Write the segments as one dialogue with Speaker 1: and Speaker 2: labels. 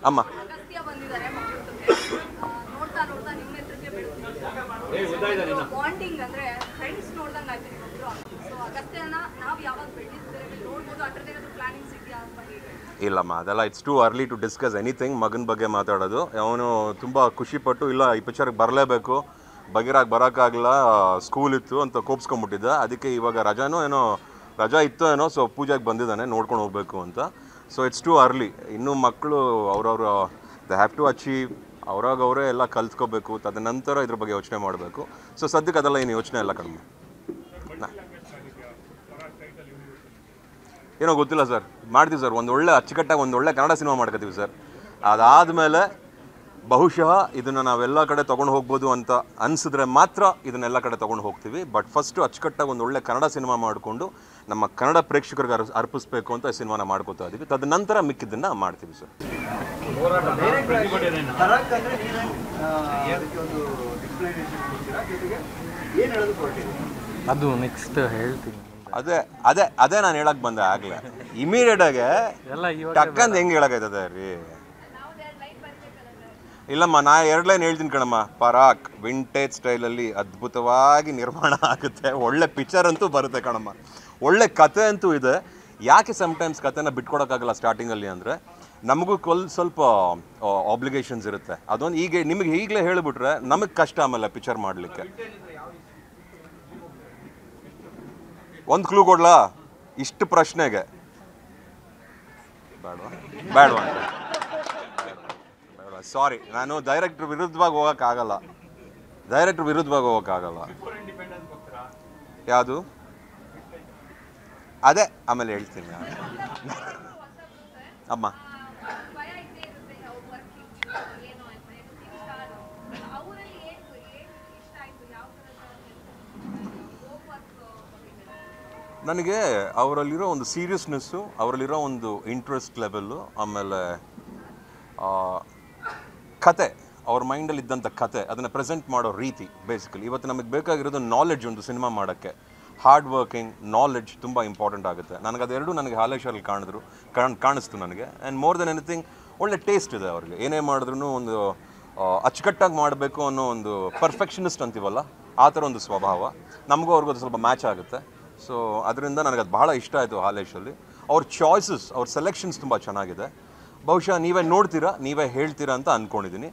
Speaker 1: ಅಮ್ಮ ಇಲ್ಲಮ್ಮ ಅದೆಲ್ಲ it's too early to discuss anything. ಮಗನ ಬಗ್ಗೆ ಮಾತಾಡೋದು. ಅವನು ತುಂಬ ಖುಷಿಪಟ್ಟು ಇಲ್ಲ ಈ ಪಿಕ್ಚರ್ಗೆ ಬರಲೇಬೇಕು, ಬಗೆರಾಗಿ ಬರೋಕ್ಕಾಗಲ್ಲ, ಸ್ಕೂಲ್ ಇತ್ತು ಅಂತ ಕೋಪಿಸ್ಕೊಂಬಿಟ್ಟಿದ್ದ. ಅದಕ್ಕೆ ಇವಾಗ ರಜಾ ಇತ್ತು ಏನೋ, ಸೊ ಪೂಜೆಗೆ ಬಂದಿದ್ದಾನೆ ನೋಡ್ಕೊಂಡು ಹೋಗಬೇಕು ಅಂತ. So it's too early. ಇನ್ನೂ ಮಕ್ಕಳು ಅವ್ರವ್ರ ದೇ ಹ್ಯಾವ್ ಟು ಅಚೀವ್, ಅವರೇ ಎಲ್ಲ ಕಲ್ತ್ಕೋಬೇಕು, ತದನಂತರ ಇದ್ರ ಬಗ್ಗೆ ಯೋಚನೆ ಮಾಡಬೇಕು. ಸೊ ಸದ್ಯಕ್ಕೆ ಅದೆಲ್ಲ ಏನು ಯೋಚನೆ ಇಲ್ಲ ಕಡಿಮೆ. ಏನೋ ಗೊತ್ತಿಲ್ಲ ಸರ್, ಮಾಡ್ತೀವಿ ಸರ್. ಅಚ್ಚುಕಟ್ಟಾಗಿ ಒಳ್ಳೆ ಕನ್ನಡ ಸಿನಿಮಾ ಮಾಡ್ಕೋತೀವಿ ಸರ್. ಅದಾದಮೇಲೆ ಬಹುಶಃ ಇದನ್ನು ನಾವೆಲ್ಲ ಕಡೆ ತೊಗೊಂಡು ಹೋಗ್ಬೋದು ಅಂತ ಅನಿಸಿದ್ರೆ ಮಾತ್ರ ಇದನ್ನೆಲ್ಲ ಕಡೆ ತೊಗೊಂಡು ಹೋಗ್ತೀವಿ. ಬಟ್ ಫಸ್ಟು ಅಚ್ಚುಕಟ್ಟಾಗಿ ಒಳ್ಳೆ ಕನ್ನಡ ಸಿನಿಮಾ ಮಾಡಿಕೊಂಡು ನಮ್ಮ ಕನ್ನಡ ಪ್ರೇಕ್ಷಕರಿಗೆ ಅರ್ಪಿಸ್ಬೇಕು ಅಂತ ಸಿನಿಮಾನ ಮಾಡ್ಕೋತಾ ಇದ್ದೀವಿ. ತದನಂತರ ಮಿಕ್ಕಿದ್ದನ್ನು ಮಾಡ್ತೀವಿ ಸರ್.
Speaker 2: ಅದು ನೆಕ್ಸ್ಟ್ ಹೇಳ್ತೀನಿ.
Speaker 1: ಅದೇ ನಾನು ಹೇಳಕ್ಕೆ ಬಂದೆ ಆಗಲೇ. ಇಮಿಡಿಯೇಟಾಗೆ ಟಕ್ಕಂದು ಹೆಂಗೆ ಹೇಳೋಕ್ಕಾಯ್ತದೆ ರೀ? ಇಲ್ಲಮ್ಮ, ನಾ 2 ಲೈನ್ ಹೇಳ್ತೀನಿ ಕಣಮ್ಮ. ಪರಾಕ್ ವಿಂಟೇಜ್ ಸ್ಟೈಲಲ್ಲಿ ಅದ್ಭುತವಾಗಿ ನಿರ್ಮಾಣ ಆಗುತ್ತೆ. ಒಳ್ಳೆ ಪಿಕ್ಚರ್ ಅಂತೂ ಬರುತ್ತೆ ಕಣಮ್ಮ. ಒಳ್ಳೆ ಕತೆ ಅಂತೂ ಇದೆ. ಯಾಕೆ ಸಮ್ಟೈಮ್ಸ್ ಕತೆನ ಬಿಟ್ಕೊಡೋಕ್ಕಾಗಲ್ಲ ಸ್ಟಾರ್ಟಿಂಗಲ್ಲಿ ಅಂದರೆ, ನಮಗೂ ಸ್ವಲ್ಪ ಆಬ್ಲಿಗೇಷನ್ಸ್ ಇರುತ್ತೆ. ಅದೊಂದು ನಿಮಗೆ ಈಗಲೇ ಹೇಳಿಬಿಟ್ರೆ ನಮಗೆ ಕಷ್ಟ ಆಮೇಲೆ ಪಿಕ್ಚರ್ ಮಾಡಲಿಕ್ಕೆ. ಒಂದು ಕ್ಲೂ ಕೊಡ್ಲಾ ಇಷ್ಟು ಪ್ರಶ್ನೆಗೆ? ಬೇಡವಾ? ಸಾರಿ, ನಾನು ಡೈರೆಕ್ಟ್ರ್ ವಿರುದ್ಧವಾಗಿ ಹೋಗೋಕ್ಕಾಗಲ್ಲ. ಯಾವುದು? ಅದೇ ಆಮೇಲೆ ಹೇಳ್ತೀನಿ ಅಮ್ಮ. ನನಗೆ ಅವರಲ್ಲಿರೋ ಒಂದು ಸೀರಿಯಸ್ನೆಸ್ಸು, ಅವರಲ್ಲಿರೋ ಒಂದು ಇಂಟ್ರೆಸ್ಟ್ ಲೆವೆಲ್ಲು, ಆಮೇಲೆ ಕತೆ, ಅವ್ರ ಮೈಂಡಲ್ಲಿ ಇದ್ದಂಥ ಕತೆ, ಅದನ್ನು ಪ್ರೆಸೆಂಟ್ ಮಾಡೋ ರೀತಿ. ಬೇಸಿಕಲಿ ಇವತ್ತು ನಮಗೆ ಬೇಕಾಗಿರೋದು ನಾಲೆಡ್ಜ್. ಒಂದು ಸಿನಿಮಾ ಮಾಡೋಕ್ಕೆ ಹಾರ್ಡ್ ವರ್ಕಿಂಗ್, ನಾಲೆಡ್ಜ್ ತುಂಬ ಇಂಪಾರ್ಟೆಂಟ್ ಆಗುತ್ತೆ. ಅದೆರಡು ನನಗೆ ಹಾಲೇಶ್ವರಲ್ಲಿ ಕಾಣಿಸ್ತು ನನಗೆ. ಆ್ಯಂಡ್ ಮೋರ್ ದೆನ್ ಎನಿಥಿಂಗ್ ಒಳ್ಳೆ ಟೇಸ್ಟ್ ಇದೆ ಅವ್ರಿಗೆ. ಏನೇ ಮಾಡಿದ್ರೂ ಒಂದು ಅಚ್ಚುಕಟ್ಟಾಗಿ ಮಾಡಬೇಕು ಅನ್ನೋ ಒಂದು ಪರ್ಫೆಕ್ಷನಿಸ್ಟ್ ಅಂತೀವಲ್ಲ, ಆ ಥರ ಒಂದು ಸ್ವಭಾವ ನಮಗೂ ಅವ್ರಿಗೂ ಅದು ಸ್ವಲ್ಪ ಮ್ಯಾಚ್ ಆಗುತ್ತೆ. ಸೊ ಅದರಿಂದ ನನಗದು ಭಾಳ ಇಷ್ಟ ಆಯಿತು ಹಾಲೇಶಲ್ಲಿ. ಅವ್ರ ಚಾಯ್ಸಸ್, ಅವ್ರ ಸೆಲೆಕ್ಷನ್ಸ್ ತುಂಬ ಚೆನ್ನಾಗಿದೆ. ಬಹುಶಃ ನೀವೇ ನೋಡ್ತೀರಾ, ನೀವೇ ಹೇಳ್ತೀರಾ ಅಂತ ಅಂದ್ಕೊಂಡಿದ್ದೀನಿ.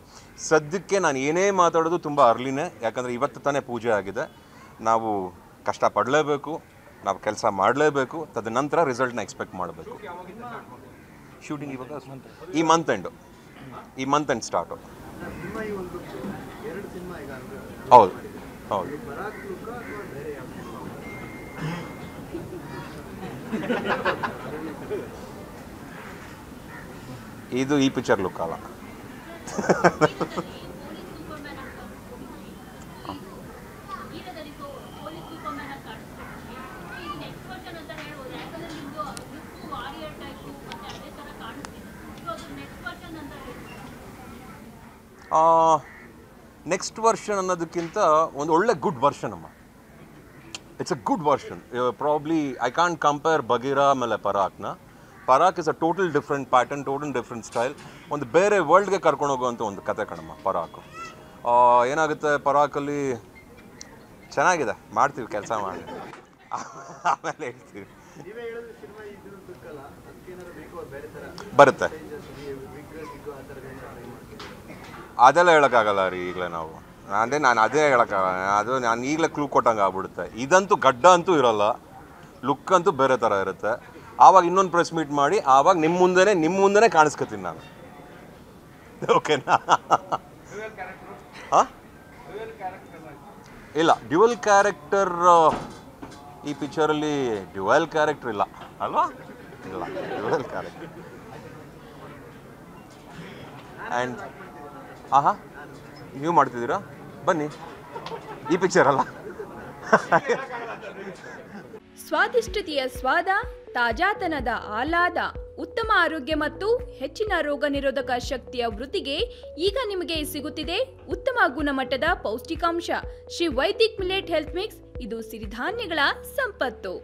Speaker 1: ಸದ್ಯಕ್ಕೆ ನಾನು ಏನೇ ಮಾತಾಡೋದು ತುಂಬ ಅರ್ಲಿನೇ, ಯಾಕಂದರೆ ಇವತ್ತು ತಾನೇ ಪೂಜೆ ಆಗಿದೆ. ನಾವು ಕಷ್ಟಪಡಲೇಬೇಕು, ನಾವು ಕೆಲಸ ಮಾಡಲೇಬೇಕು, ತದನಂತರ ರಿಸಲ್ಟ್ನ ಎಕ್ಸ್ಪೆಕ್ಟ್ ಮಾಡಬೇಕು. ಶೂಟಿಂಗ್ ಇವಾಗ ಈ ಮಂತ್ ಎಂಡ್ ಸ್ಟಾರ್ಟು. ಹೌದು. ಇದು ಈ ಪಿಕ್ಚರ್ ಲುಕ್ ಅಲ್ಲ. ನೆಕ್ಸ್ಟ್ ವರ್ಷನ್ ಅನ್ನೋದಕ್ಕಿಂತ ಒಂದು ಒಳ್ಳೆ ಗುಡ್ ವರ್ಷನ್ ಅಮ್ಮ. It's a good version. Probably I can't compare Bagheera ಆಮೇಲೆ ಪರಾಕ್ನ. Parak is a total different pattern, total different style. ಒಂದು ಬೇರೆ ವರ್ಲ್ಡ್ಗೆ ಕರ್ಕೊಂಡು ಹೋಗುವಂಥ ಒಂದು ಕತೆ ಕಣಮ್ಮ ಪರಾಕು. ಏನಾಗುತ್ತೆ ಪರಾಕಲ್ಲಿ ಚೆನ್ನಾಗಿದೆ, ಮಾಡ್ತೀವಿ, ಕೆಲಸ ಮಾಡಿ ಆಮೇಲೆ ಹೇಳ್ತೀವಿ. ಬರುತ್ತೆ, ಅದೆಲ್ಲ ಹೇಳೋಕ್ಕಾಗಲ್ಲ ರೀ ಈಗಲೇ ನಾವು. ನಾನು ಅದೇ ಹೇಳೋಕ್ಕಾಗಲ್ಲ. ಅದು ನಾನು ಈಗಲೇ ಕ್ಲೂ ಕೊಟ್ಟಂಗೆ ಆಗ್ಬಿಡುತ್ತೆ. ಇದಂತೂ ಗಡ್ಡ ಅಂತೂ ಇರೋಲ್ಲ, ಲುಕ್ ಅಂತೂ ಬೇರೆ ಥರ ಇರುತ್ತೆ. ಆವಾಗ ಇನ್ನೊಂದು ಪ್ರೆಸ್ ಮೀಟ್ ಮಾಡಿ ಆವಾಗ ನಿಮ್ಮ ಮುಂದೆನೇ ಕಾಣಿಸ್ಕೊತೀನಿ ನಾನು. ಓಕೆನಾ? ಹಾಂ, ಇಲ್ಲ ಡ್ಯುಯಲ್ ಕ್ಯಾರೆಕ್ಟರ್ ಈ ಪಿಕ್ಚರಲ್ಲಿ ಡ್ಯುಯಲ್ ಕ್ಯಾರೆಕ್ಟರ್ ಇಲ್ಲ ಅಲ್ವಾ? ಇಲ್ಲ ಡ್ಯುಯಲ್ ಕ್ಯಾರೆಕ್ಟರ್. ಆ್ಯಂಡ್ ನೀವು ಮಾಡ್ತಿದ್ದೀರಾ? ಬನ್ನಿ, ಈ ಪಿಕ್ಚರ್ ಅಲ್ಲ.
Speaker 3: ಸ್ವಾದಿಷ್ಟತೆಯ ಸ್ವಾದ, ತಾಜಾತನದ ಆಹ್ಲಾದ, ಉತ್ತಮ ಆರೋಗ್ಯ ಮತ್ತು ಹೆಚ್ಚಿನ ರೋಗ ನಿರೋಧಕ ಶಕ್ತಿಯ ವೃದ್ಧಿಗೆ ಈಗ ನಿಮಗೆ ಸಿಗುತ್ತಿದೆ ಉತ್ತಮ ಗುಣಮಟ್ಟದ ಪೌಷ್ಟಿಕಾಂಶ. Shri Vaidik millet health mix. ಇದು ಸಿರಿಧಾನ್ಯಗಳ ಸಂಪತ್ತು.